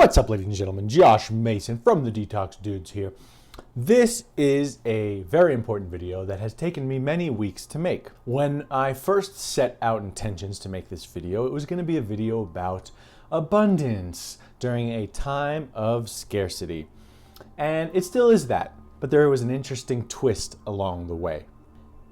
What's up, ladies and gentlemen? Josh Mason from the Detox Dudes here. This is a very important video that has taken me many weeks to make. When I first set out intentions to make this video, it was going to be a video about abundance during a time of scarcity. And it still is that, but there was an interesting twist along the way.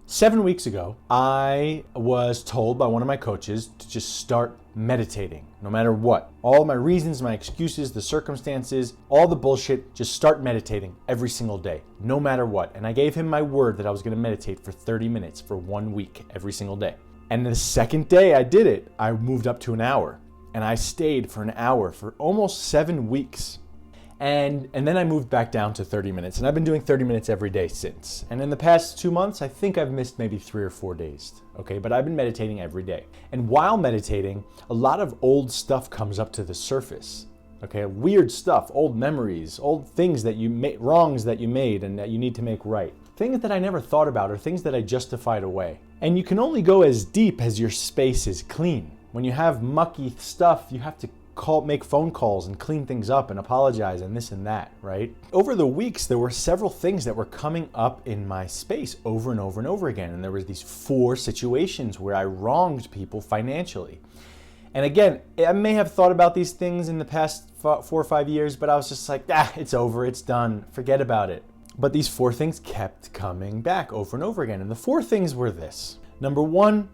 7 weeks ago, I was told by one of my coaches to just start meditating, no matter what. All my reasons, my excuses, the circumstances, all the bullshit, just start meditating every single day, no matter what. And I gave him my word that I was gonna meditate for 30 minutes for 1 week, every single day. And the second day I did it, I moved up to an hour. And I stayed for an hour for almost 7 weeks. And then I moved back down to 30 minutes. And I've been doing 30 minutes every day since. And in the past 2 months, I think I've missed maybe 3 or 4 days. Okay, but I've been meditating every day. And while meditating, a lot of old stuff comes up to the surface. Okay, weird stuff, old memories, old things that you made, wrongs that you made and that you need to make right. Things that I never thought about or things that I justified away. And you can only go as deep as your space is clean. When you have mucky stuff, you have to make phone calls and clean things up and apologize and this and that, right? Over the weeks, there were several things that were coming up in my space over and over and over again. And there was these 4 situations where I wronged people financially. And again, I may have thought about these things in the past 4 or 5 years, but I was just like, it's over, it's done, forget about it. But these 4 things kept coming back over and over again. And the 4 things were this. Number 1,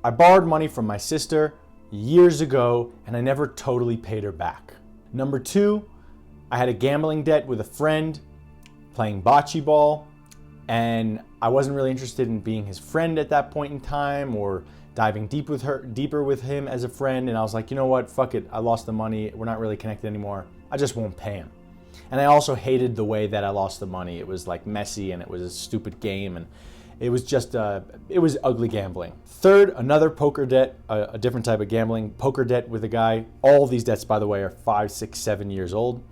I borrowed money from my sister years ago, and I never totally paid her back. Number 2, I had a gambling debt with a friend playing bocce ball, and I wasn't really interested in being his friend at that point in time or diving deeper with him as a friend. And I was like, you know what, fuck it, I lost the money, we're not really connected anymore, I just won't pay him. And I also hated the way that I lost the money. It was like messy and it was a stupid game, and it was just, it was ugly gambling. Third, another poker debt, a different type of gambling, poker debt with a guy. All these debts, by the way, are 5, 6, 7 years old.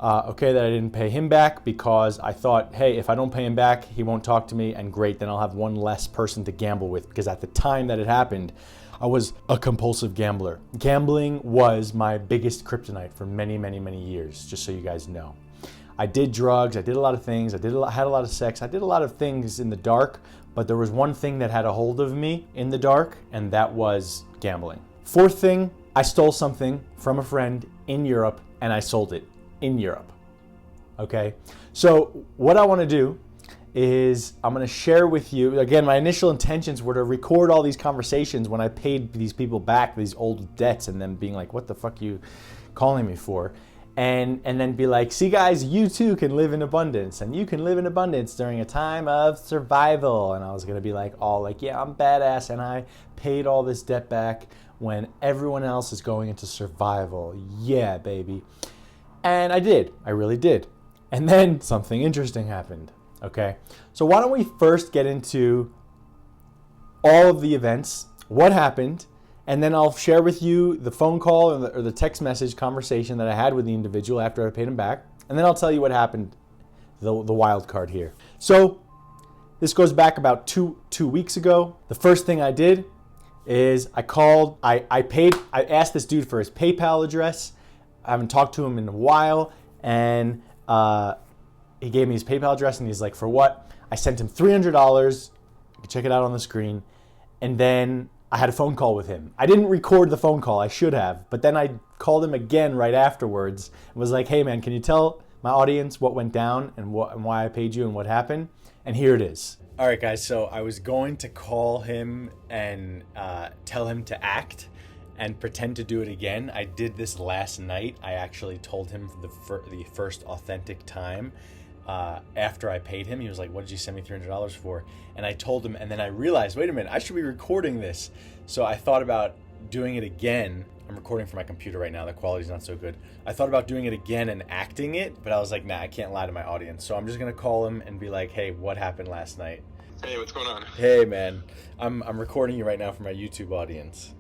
Okay, that I didn't pay him back because I thought, hey, if I don't pay him back, he won't talk to me, and great, then I'll have one less person to gamble with, because at the time that it happened, I was a compulsive gambler. Gambling was my biggest kryptonite for many, many, many years, just so you guys know. I did drugs, I did a lot of things, had a lot of sex, I did a lot of things in the dark, but there was one thing that had a hold of me in the dark, and that was gambling. 4th thing, I stole something from a friend in Europe, and I sold it in Europe. Okay? So what I want to do is I'm going to share with you, again, my initial intentions were to record all these conversations when I paid these people back these old debts, and then being like, what the fuck are you calling me for? And then be like, see guys, you too can live in abundance, and you can live in abundance during a time of survival. And I was gonna be like, yeah, I'm badass, and I paid all this debt back when everyone else is going into survival. Yeah, baby. And I did, I really did. And then something interesting happened, okay? So why don't we first get into all of the events, what happened, and then I'll share with you the phone call or the text message conversation that I had with the individual after I paid him back. And then I'll tell you what happened, the wild card here. So this goes back about two weeks ago. The first thing I did is I asked this dude for his PayPal address. I haven't talked to him in a while. And he gave me his PayPal address, and he's like, for what? I sent him $300. You can check it out on the screen. And then I had a phone call with him. I didn't record the phone call, I should have, but then I called him again right afterwards and was like, hey man, can you tell my audience what went down and why I paid you and what happened? And here it is. All right guys, so I was going to call him and tell him to act and pretend to do it again. I did this last night. I actually told him the first authentic time after I paid him. He was like, what did you send me $300 for? And I told him, and then I realized, wait a minute, I should be recording this. So I thought about doing it again. I'm recording from my computer right now. The quality's not so good. I thought about doing it again and acting it, but I was like, nah, I can't lie to my audience. So I'm just gonna call him and be like, hey, what happened last night? Hey, what's going on? Hey man, I'm recording you right now for my YouTube audience.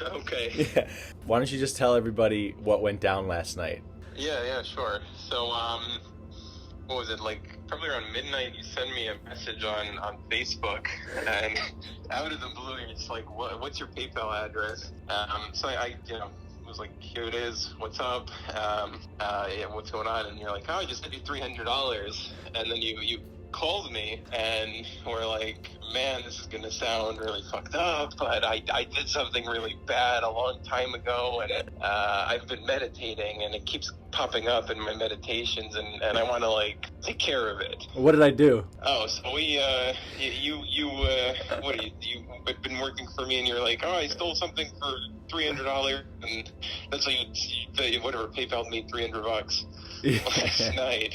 Okay. Yeah. Why don't you just tell everybody what went down last night? Yeah, sure. So, what was it, like probably around midnight, you send me a message on Facebook, and out of the blue, it's like, what's your PayPal address? So I was like, here it is, what's up, yeah, what's going on? And you're like, oh, I just sent you $300. And then you called me and were like, man, this is gonna sound really fucked up, but I did something really bad a long time ago, and I've been meditating, and it keeps popping up in my meditations, and I want to like take care of it. What did I do? Oh, so you've been working for me, and you're like, oh, I stole something for $300, and that's why you whatever, PayPal me $300 last night.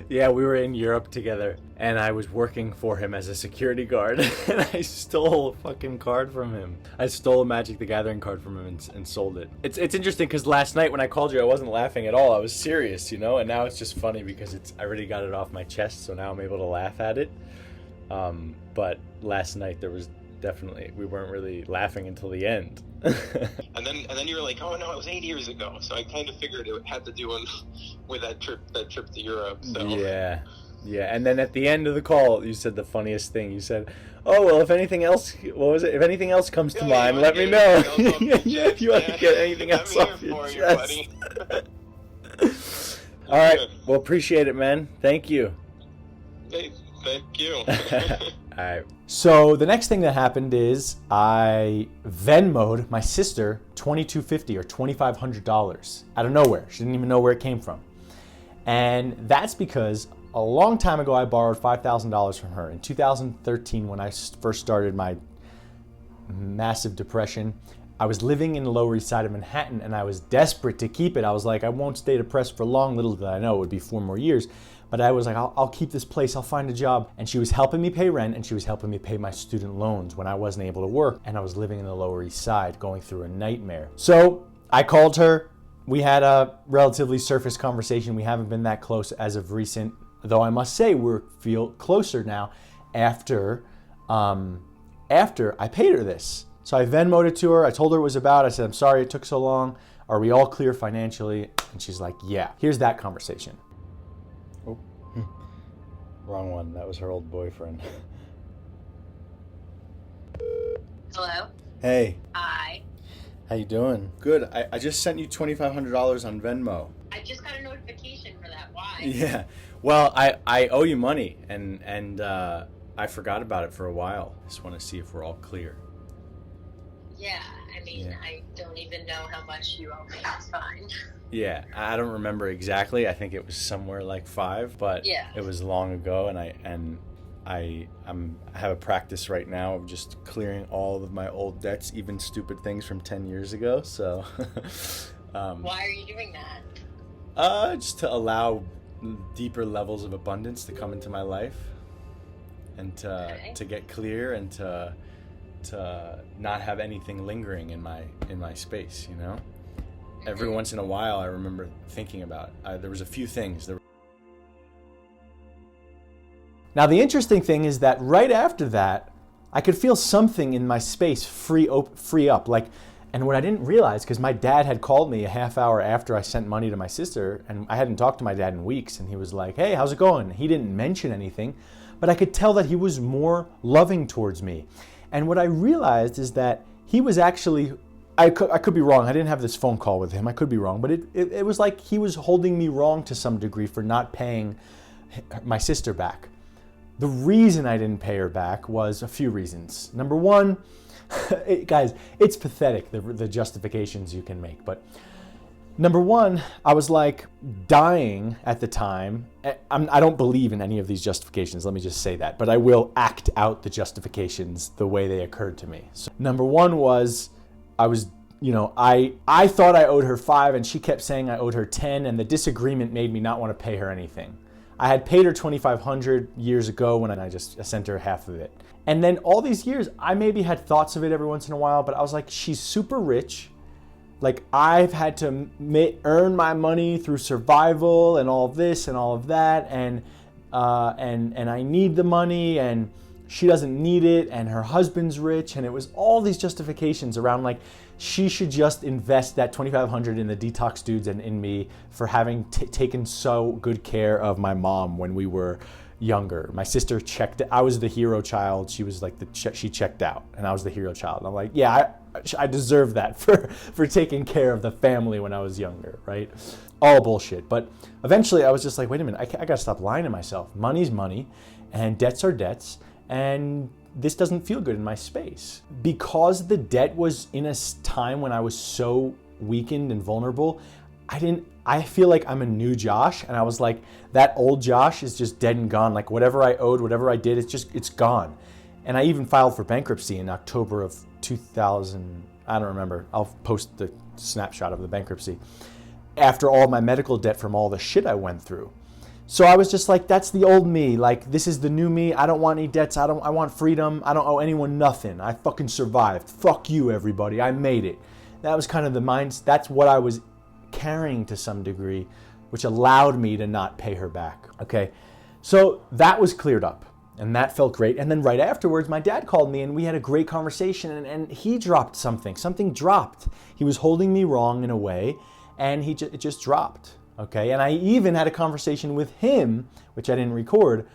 Yeah, we were in Europe together, and I was working for him as a security guard, and I stole a fucking card from him. I stole a Magic the Gathering card from him and sold it. It's interesting because last night when I called you, I wasn't laughing at all. I was serious, you know, and now it's just funny because I already got it off my chest, so now I'm able to laugh at it. But last night there was definitely, we weren't really laughing until the end. and then you were like, oh no, it was 8 years ago. So I kind of figured it had to do with that trip to Europe. So. Yeah. And then at the end of the call, you said the funniest thing. You said, "Oh well, if anything else, what was it? If anything else comes to mind, let me know." If you want to get anything else off your chest. All right. Well, appreciate it, man. Thank you. Hey, thank you. All right. So the next thing that happened is I Venmo'd my sister $2,250 or $2,500 out of nowhere. She didn't even know where it came from. And that's because a long time ago I borrowed $5,000 from her. In 2013, when I first started my massive depression, I was living in the Lower East Side of Manhattan, and I was desperate to keep it. I was like, I won't stay depressed for long. Little did I know it would be 4 more years. But I was like, I'll keep this place, I'll find a job. And she was helping me pay rent, and she was helping me pay my student loans when I wasn't able to work, and I was living in the Lower East Side, going through a nightmare. So I called her. We had a relatively surface conversation. We haven't been that close as of recent, though I must say we feel closer now after I paid her this. So I Venmo'd it to her. I told her what it was about. I said, I'm sorry it took so long. Are we all clear financially? And she's like, yeah. Here's that conversation. Oh, wrong one. That was her old boyfriend. Hello? Hey. Hi. How you doing? Good. I just sent you $2,500 on Venmo. I just got a notification for that. Why? Yeah. Well, I owe you money, and I forgot about it for a while. Just want to see if we're all clear. Yeah, I mean, yeah. I don't even know how much you owe me. It's fine. Yeah, I don't remember exactly. I think it was somewhere like 5, but yeah. It was long ago, and I have a practice right now of just clearing all of my old debts, even stupid things from 10 years ago. So, why are you doing that? Just to allow deeper levels of abundance to come into my life, and to get clear, and to not have anything lingering in my space, you know? Every once in a while I remember thinking about there was a few things. Now the interesting thing is that right after that I could feel something in my space free up, like, and what I didn't realize, because my dad had called me a half hour after I sent money to my sister, and I hadn't talked to my dad in weeks, and he was like, hey, how's it going? He didn't mention anything, but I could tell that he was more loving towards me. And what I realized is that he was actually, I could be wrong, I didn't have this phone call with him, I could be wrong, but it was like he was holding me wrong to some degree for not paying my sister back. The reason I didn't pay her back was a few reasons. Number one, guys, it's pathetic, the justifications you can make, but number one, I was like dying at the time. I don't believe in any of these justifications, let me just say that, but I will act out the justifications the way they occurred to me. So, number one was, I thought I owed her 5 and she kept saying I owed her 10, and the disagreement made me not want to pay her anything. I had paid her $2,500 years ago when I just sent her half of it. And then all these years, I maybe had thoughts of it every once in a while, but I was like, she's super rich. Like, I've had to earn my money through survival and all of this and all of that, and I need the money, and she doesn't need it, and her husband's rich, and it was all these justifications around like she should just invest that $2,500 in the Detox Dudes and in me for having taken so good care of my mom when we were younger. My sister I was the hero child. She was like she checked out, and I was the hero child. And I'm like, yeah, I deserve that for taking care of the family when I was younger, right? All bullshit. But eventually I was just like, wait a minute, I gotta stop lying to myself. Money's money and debts are debts, and this doesn't feel good in my space. Because the debt was in a time when I was so weakened and vulnerable, I feel like I'm a new Josh, and I was like, that old Josh is just dead and gone. Like whatever I owed, whatever I did, it's gone. And I even filed for bankruptcy in October of 2000, I don't remember. I'll post the snapshot of the bankruptcy. After all my medical debt from all the shit I went through. So I was just like, that's the old me. Like, this is the new me. I don't want any debts. I want freedom. I don't owe anyone nothing. I fucking survived. Fuck you, everybody. I made it. That was kind of the mind. That's what I was carrying to some degree, which allowed me to not pay her back. Okay. So that was cleared up, and that felt great. And then right afterwards, my dad called me and we had a great conversation, and he dropped something. Something dropped. He was holding me wrong in a way, and it just dropped. Okay, and I even had a conversation with him, which I didn't record,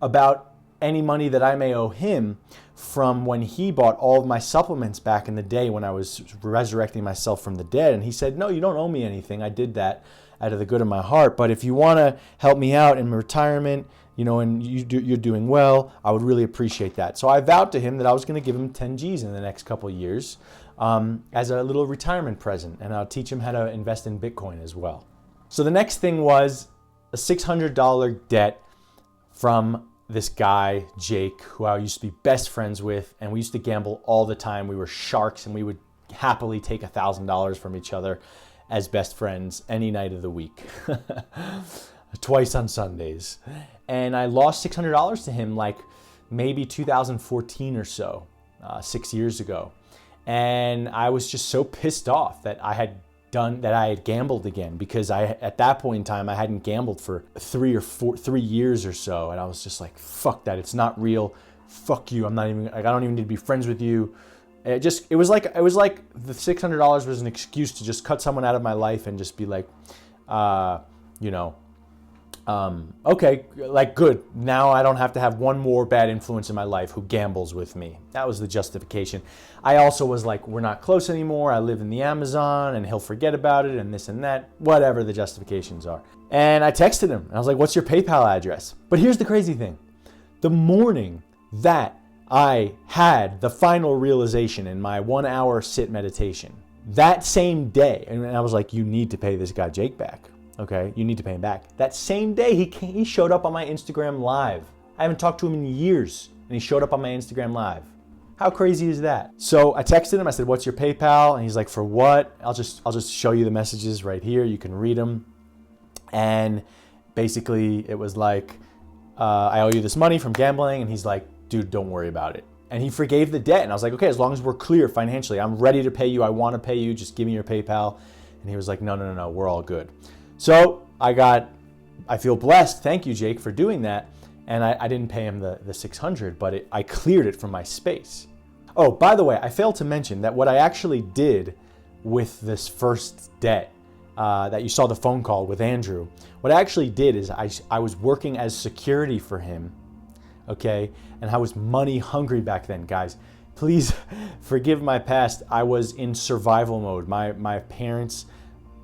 about any money that I may owe him from when he bought all of my supplements back in the day when I was resurrecting myself from the dead. And he said, no, you don't owe me anything. I did that out of the good of my heart. But if you want to help me out in retirement, and you're doing well, I would really appreciate that. So I vowed to him that I was going to give him 10 G's in the next couple of years as a little retirement present. And I'll teach him how to invest in Bitcoin as well. So the next thing was a $600 debt from this guy, Jake, who I used to be best friends with, and we used to gamble all the time. We were sharks, and we would happily take $1,000 from each other as best friends any night of the week, twice on Sundays. And I lost $600 to him like maybe 2014 or so, 6 years ago. And I was just so pissed off that I had gambled again, because at that point in time I hadn't gambled for 3 years or so, and I was just like, fuck that, it's not real, fuck you, I don't even need to be friends with you. It was like the $600 was an excuse to just cut someone out of my life and just be like, okay, like good, now I don't have to have one more bad influence in my life who gambles with me. That was the justification. I also was like, we're not close anymore, I live in the Amazon and he'll forget about it and this and that, whatever the justifications are. And I texted him and I was like, what's your PayPal address? But here's the crazy thing. The morning that I had the final realization in my 1 hour sit meditation, that same day, and I was like, you need to pay this guy Jake back. Okay, you need to pay him back. That same day, he showed up on my Instagram Live. I haven't talked to him in years, and he showed up on my Instagram Live. How crazy is that? So I texted him. I said, "What's your PayPal?" And he's like, "For what?" I'll just show you the messages right here. You can read them. And basically, it was like, "I owe you this money from gambling," and he's like, "Dude, don't worry about it." And he forgave the debt, and I was like, "Okay, as long as we're clear financially, I'm ready to pay you. I want to pay you. Just give me your PayPal." And he was like, "No, we're all good." So I feel blessed. Thank you, Jake, for doing that. And I didn't pay him the 600, but I cleared it from my space. Oh, by the way, I failed to mention that what I actually did with this first debt that you saw the phone call with Andrew, what I actually did is I was working as security for him, okay? And I was money hungry back then, guys. Please forgive my past. I was in survival mode. My parents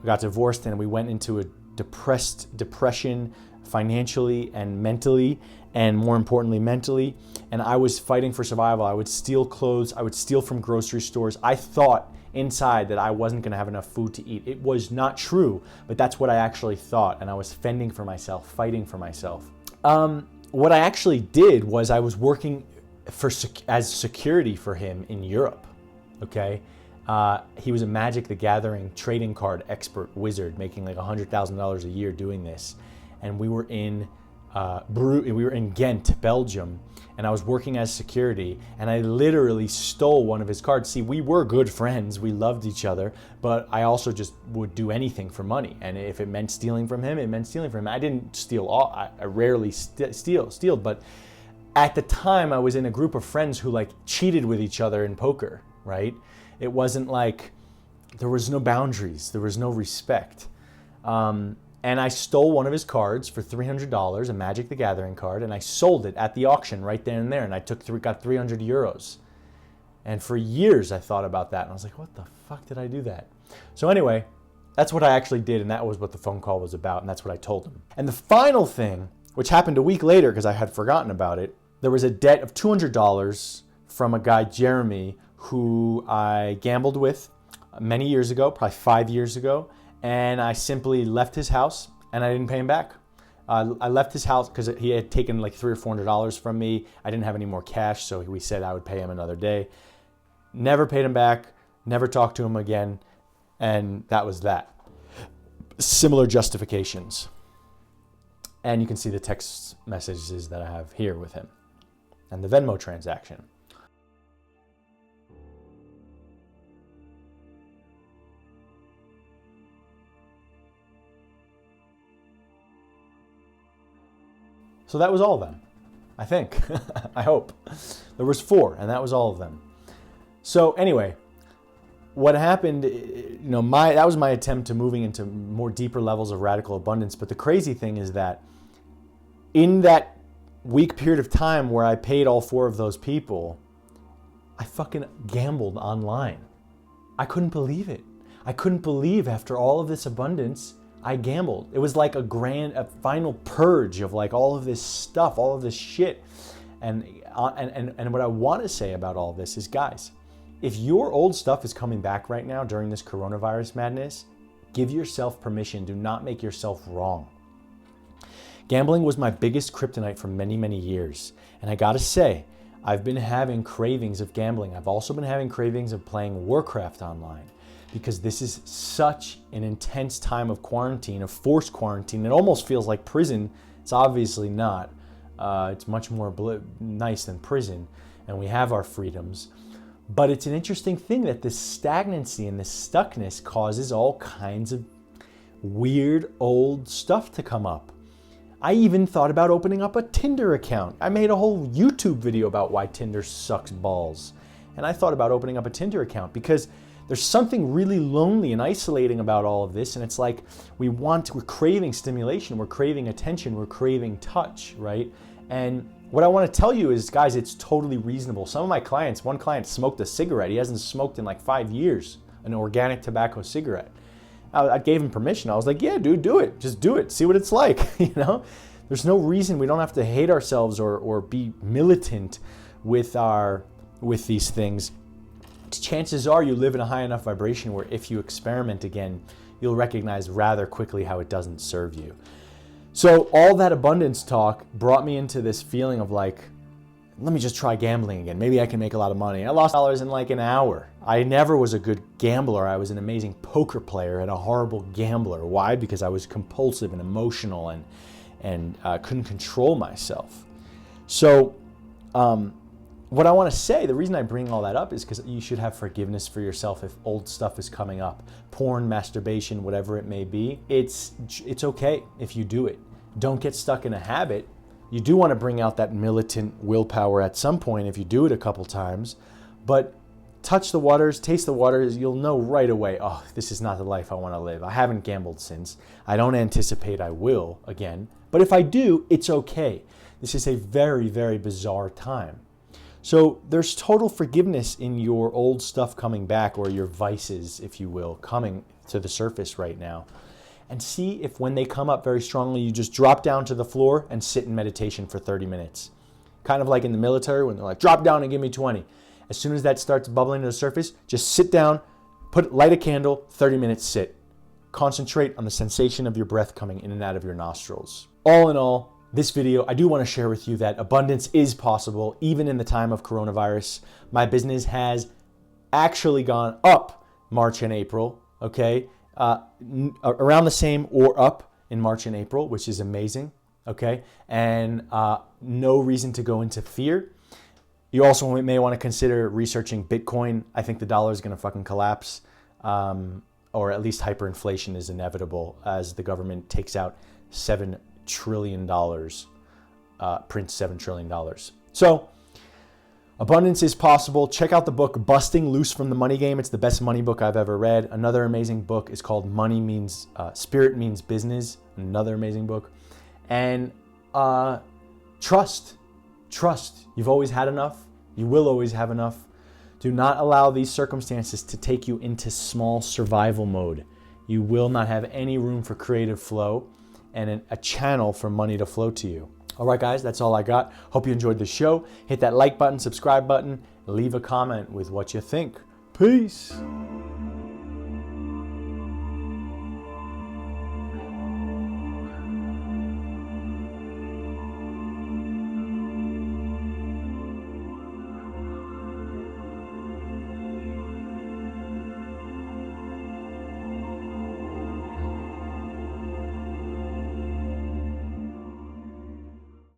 got divorced and we went into a depression financially and mentally, and more importantly mentally, and I was fighting for survival. I would steal clothes, I would steal from grocery stores. I thought inside that I wasn't going to have enough food to eat. It was not true, but that's what I actually thought, and I was fending for myself, fighting for myself. What I actually did was I was working as security for him in Europe, okay? He was a Magic the Gathering trading card expert wizard, making like $100,000 a year doing this. And we were in Ghent, Belgium, and I was working as security, and I literally stole one of his cards. See, we were good friends, we loved each other, but I also just would do anything for money. And if it meant stealing from him, it meant stealing from him. I didn't steal I rarely steal, but at the time I was in a group of friends who like cheated with each other in poker, right? It wasn't like, there was no boundaries, there was no respect. And I stole one of his cards for $300, a Magic the Gathering card, and I sold it at the auction right then and there, and I got 300 euros. And for years I thought about that and I was like, what the fuck did I do that? So anyway, that's what I actually did, and that was what the phone call was about, and that's what I told him. And the final thing, which happened a week later because I had forgotten about it, there was a debt of $200 from a guy, Jeremy, who I gambled with many years ago, probably 5 years ago, and I simply left his house and I didn't pay him back. I left his house because he had taken like $300 or $400 from me. I didn't have any more cash, so we said I would pay him another day. Never paid him back, never talked to him again, and that was that. Similar justifications. And you can see the text messages that I have here with him and the Venmo transaction. So that was all of them, I think. I hope. There was 4, and that was all of them. So anyway, what happened, that was my attempt to moving into more deeper levels of radical abundance. But the crazy thing is that in that week period of time where I paid all 4 of those people, I fucking gambled online. I couldn't believe it. I couldn't believe after all of this abundance, I gambled. It was like a final purge of like all of this stuff, all of this shit. And what I want to say about all this is, guys, if your old stuff is coming back right now during this coronavirus madness, give yourself permission. Do not make yourself wrong. Gambling was my biggest kryptonite for many, many years. And I gotta say, I've been having cravings of gambling. I've also been having cravings of playing Warcraft online, because this is such an intense time of quarantine, of forced quarantine. It almost feels like prison. It's obviously not. It's much more nice than prison, and we have our freedoms. But it's an interesting thing that this stagnancy and this stuckness causes all kinds of weird old stuff to come up. I even thought about opening up a Tinder account. I made a whole YouTube video about why Tinder sucks balls. And I thought about opening up a Tinder account because there's something really lonely and isolating about all of this. And it's like we're craving stimulation, we're craving attention, we're craving touch, right? And what I want to tell you is, guys, it's totally reasonable. Some of my clients, one client smoked a cigarette. He hasn't smoked in like 5 years, an organic tobacco cigarette. I gave him permission. I was like, yeah, dude, do it. Just do it. See what it's like, There's no reason. We don't have to hate ourselves or be militant with these things. Chances are you live in a high enough vibration where if you experiment again, you'll recognize rather quickly how it doesn't serve you. So all that abundance talk brought me into this feeling of like, let me just try gambling again. Maybe I can make a lot of money. I lost dollars in like an hour. I never was a good gambler. I was an amazing poker player and a horrible gambler. Why? Because I was compulsive and emotional and couldn't control myself. So what I want to say, the reason I bring all that up is because you should have forgiveness for yourself if old stuff is coming up. Porn, masturbation, whatever it may be. It's okay if you do it. Don't get stuck in a habit. You do want to bring out that militant willpower at some point if you do it a couple times, but touch the waters, taste the waters, you'll know right away, oh, this is not the life I want to live. I haven't gambled since. I don't anticipate I will again, but if I do, it's okay. This is a very, very bizarre time. So there's total forgiveness in your old stuff coming back, or your vices, if you will, coming to the surface right now. And see if when they come up very strongly, you just drop down to the floor and sit in meditation for 30 minutes. Kind of like in the military when they're like, drop down and give me 20. As soon as that starts bubbling to the surface, just sit down, light a candle, 30 minutes sit. Concentrate on the sensation of your breath coming in and out of your nostrils. All in all, this video, I do want to share with you that abundance is possible even in the time of coronavirus. My business has actually gone up March and April, okay? Around the same or up in March and April, which is amazing, okay? And no reason to go into fear. You also may want to consider researching Bitcoin. I think the dollar is going to fucking collapse, or at least hyperinflation is inevitable as the government takes out $7 trillion, prints $7 trillion. So abundance is possible. Check out the book, Busting Loose from the Money Game. It's the best money book I've ever read. Another amazing book is called Spirit Means Business. Another amazing book. And trust. You've always had enough. You will always have enough. Do not allow these circumstances to take you into small survival mode. You will not have any room for creative flow and a channel for money to flow to you. All right, guys, that's all I got. Hope you enjoyed the show. Hit that like button, subscribe button, leave a comment with what you think. Peace.